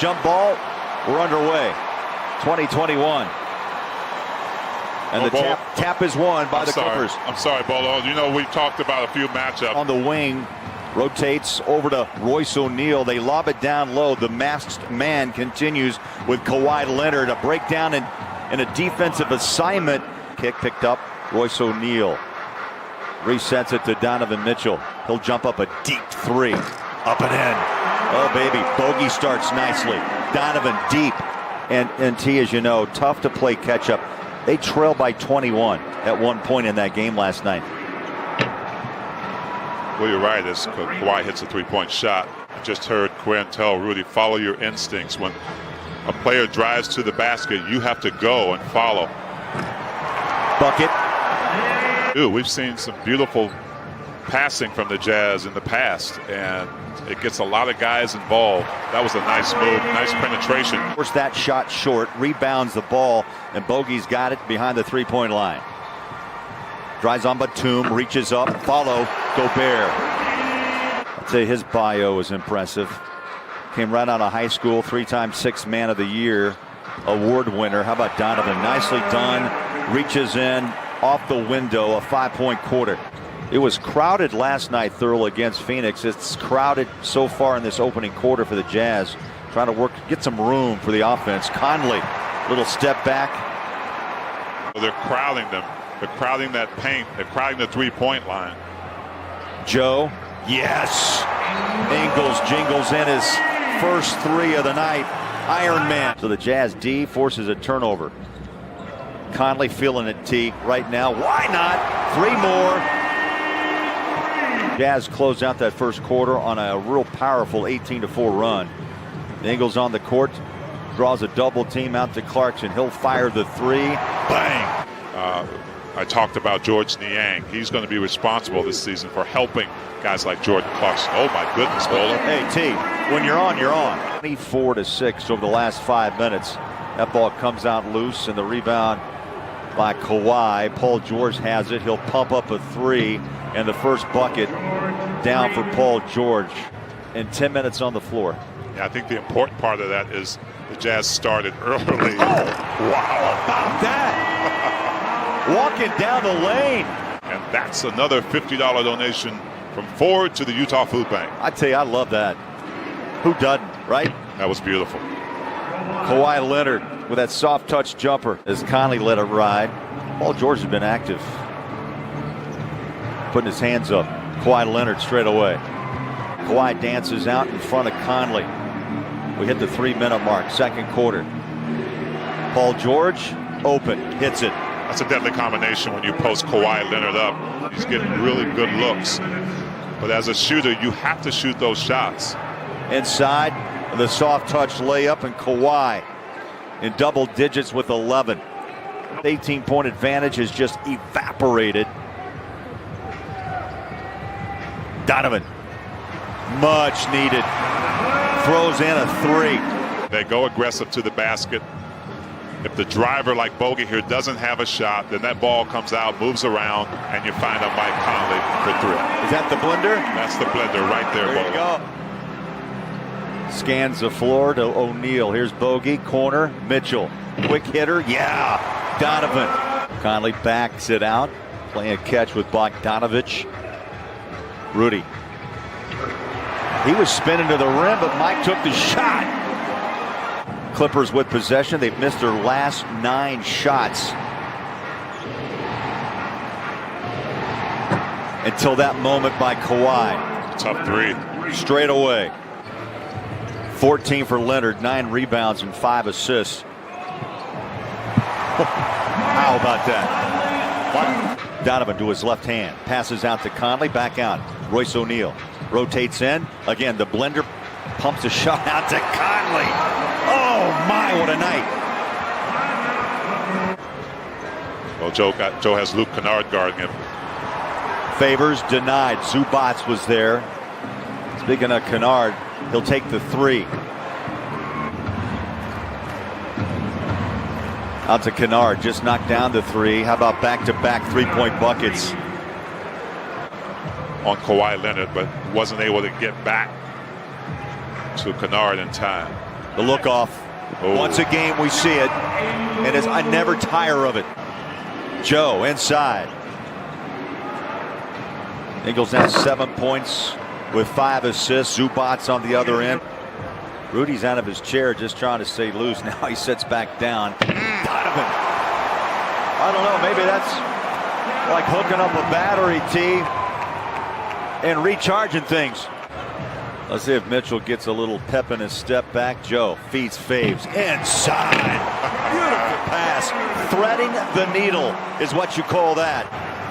jump ball. We're underway. 2021. And the tap is won by the Clippers. I'm sorry, Bolo. You know, we talked about a few matchups. On the wing, rotates over to Royce O'Neal. They lob it down low. The masked man continues with Kawhi Leonard. A breakdown in a defensive assignment. Kick picked up. Royce O'Neal resets it to Donovan Mitchell. He'll jump up a deep three. Up and in. Oh, baby. Bogey starts nicely. Donovan deep. And T, as you know, tough to play catch up. They trail by 21 at one point in that game last night. Well, you're right. As Kawhi hits a three-point shot, I just heard Quinn tell Rudy, follow your instincts. When a player drives to the basket, you have to go and follow. Bucket. Dude, we've seen some beautiful passing from the Jazz in the past, and it gets a lot of guys involved. That was a nice move, nice penetration. Forced that shot short, rebounds the ball, and Bogey's got it behind the three-point line. Drives on Batum, reaches up, follow, Gobert. I'd say his bio is impressive. Came right out of high school, 3-time Sixth Man of the Year award winner. How about Donovan? Nicely done, reaches in, off the window, a 5-point quarter. It was crowded last night, Thurl, against Phoenix. It's crowded so far in this opening quarter for the Jazz. Trying to get some room for the offense. Conley, little step back. They're crowding them. They're crowding that paint. They're crowding the three-point line. Joe, yes. Ingles jingles in his first three of the night. Iron Man. So the Jazz D forces a turnover. Conley feeling it, T, right now. Why not? Three more. Jazz closed out that first quarter on a real powerful 18-4 run. Ingles on the court, draws a double team out to Clarkson. He'll fire the three. Bang! I talked about George Niang. He's going to be responsible this season for helping guys like Jordan Clarkson. Oh my goodness, Bolo. Hey T, when you're on, you're on. 24-6 over the last 5 minutes. That ball comes out loose, and the rebound by Kawhi. Paul George has it. He'll pump up a three, and the first bucket down for Paul George. And 10 minutes on the floor. Yeah, I think the important part of that is the Jazz started early. Oh, wow, about that. Walking down the lane. And that's another $50 donation from Ford to the Utah Food Bank. I tell you, I love that. Who doesn't, right? That was beautiful. Kawhi Leonard with that soft touch jumper as Conley let it ride. Paul George has been active. Putting his hands up. Kawhi Leonard straight away. Kawhi dances out in front of Conley. We hit the 3-minute mark, second quarter. Paul George, open, hits it. That's a deadly combination when you post Kawhi Leonard up. He's getting really good looks. But as a shooter, you have to shoot those shots. Inside, the soft touch layup, and Kawhi in double digits with 11. 18-point advantage has just evaporated. Donovan, much needed. Throws in a three. They go aggressive to the basket. If the driver like Bogey here doesn't have a shot, then that ball comes out, moves around, and you find a Mike Conley for three. Is that the blender? That's the blender right there, There you go. Scans the floor to O'Neal. Here's Bogey, corner, Mitchell. Quick hitter, yeah. Donovan. Conley backs it out, playing a catch with Bogdanovich. Rudy. He was spinning to the rim, but Mike took the shot. Clippers with possession. They've missed their last 9 shots. Until that moment by Kawhi. Tough three. Straight away. 14 for Leonard, 9 rebounds and 5 assists. How about that? What? Donovan to his left hand. Passes out to Conley, back out. Royce O'Neal rotates in. Again, the blender pumps a shot out to Conley. Oh my, what a night. Well, Joe has Luke Kennard guarding him. Favors denied. Zubats was there. Speaking of Kennard, he'll take the three. Out to Kennard, just knocked down the three. How about back-to-back three-point buckets? On Kawhi Leonard, but wasn't able to get back to Kennard in time. The look off. Oh. Once a game we see it, and I never tire of it. Joe inside. Ingles now 7 points with 5 assists. Zubats on the other end. Rudy's out of his chair just trying to stay loose. Now he sits back down. Donovan. I don't know, maybe that's like hooking up a battery, T, and recharging things. Let's see if Mitchell gets a little pep in his step back. Joe feeds Faves inside. Beautiful pass. Threading the needle is what you call that.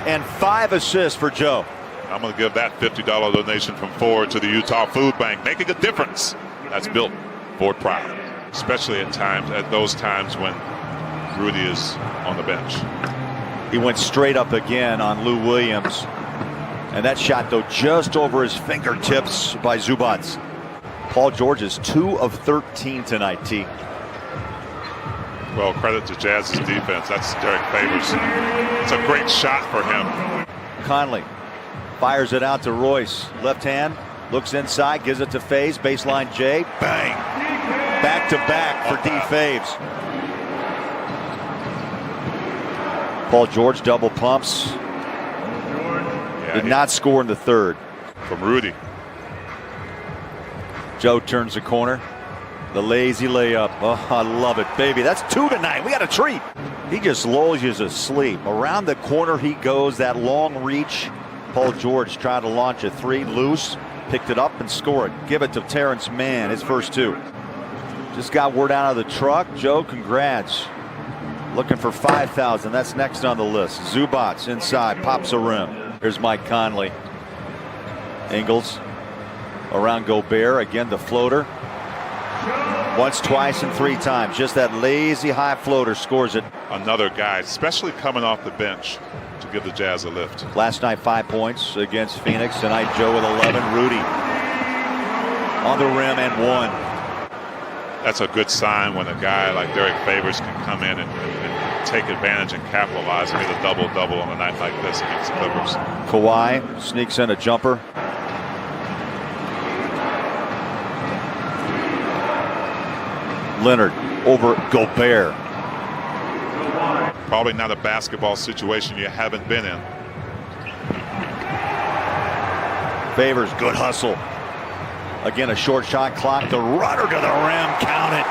And 5 assists for Joe. I'm going to give that $50 donation from Ford to the Utah Food Bank, making a difference. That's built Ford Pride, especially at those times when Rudy is on the bench. He went straight up again on Lou Williams. And that shot, though, just over his fingertips by Zubats. Paul George is 2 of 13 tonight, T. Well, credit to Jazz's defense. That's Derek Favors. It's a great shot for him. Conley fires it out to Royce. Left hand, looks inside, gives it to Faves. Baseline J. Bang. Back to back for D. Faves. Paul George double pumps. Did not score in the third. From Rudy. Joe turns the corner. The lazy layup. Oh, I love it, baby. That's 2 tonight. We got a treat. He just lulls you asleep. Around the corner he goes. That long reach. Paul George tried to launch a 3 loose. Picked it up and scored. Give it to Terrence Mann. His first 2. Just got word out of the truck. Joe, congrats. Looking for 5,000. That's next on the list. Zubats inside. Pops a rim. Here's Mike Conley. Ingles around Gobert. Again, the floater. Once, twice, and 3 times. Just that lazy high floater scores it. Another guy, especially coming off the bench, to give the Jazz a lift. Last night, 5 points against Phoenix. Tonight, Joe with 11. Rudy on the rim and 1. That's a good sign when a guy like Derek Favors can come in and take advantage and capitalize and get a double-double on a night like this against the Clippers. Kawhi sneaks in a jumper. Leonard over Gobert. Probably not a basketball situation you haven't been in. Favors, good hustle. Again, a short shot clock. The runner to the rim. Count it.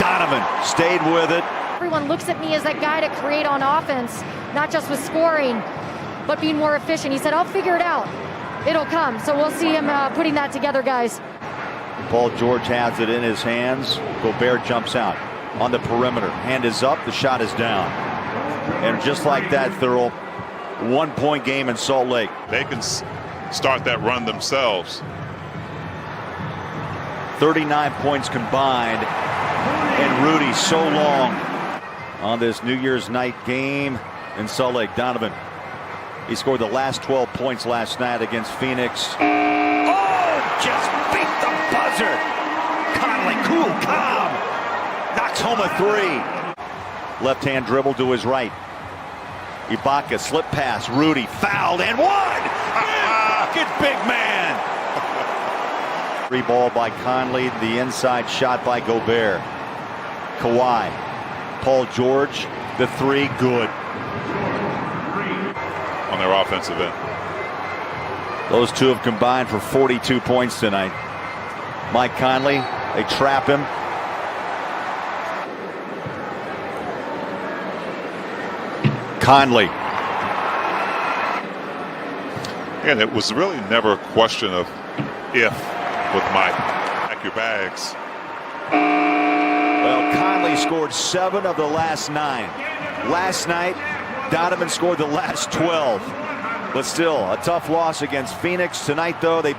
Donovan stayed with it. Everyone looks at me as that guy to create on offense, not just with scoring, but being more efficient. He said, I'll figure it out. It'll come. So we'll see him putting that together, guys. Paul George has it in his hands. Gobert jumps out on the perimeter. Hand is up. The shot is down. And just like that, Thurl, 1-point game in Salt Lake. They can start that run themselves. 39 points combined. And Rudy so long on this New Year's night game in Salt Lake. Donovan, he scored the last 12 points last night against Phoenix. Oh, just beat the buzzer. Conley, cool, calm. Knocks home a 3. Left hand dribble to his right. Ibaka slip pass. Rudy fouled and 1. Bucket, big man. 3 ball by Conley. The inside shot by Gobert. Kawhi. Paul George. The 3, good. On their offensive end. Those 2 have combined for 42 points tonight. Mike Conley, they trap him. Conley. And it was really never a question of if with Mike. Pack your bags. Well, Conley scored 7 of the last 9. Last night, Donovan scored the last 12. But still, a tough loss against Phoenix. Tonight, though, they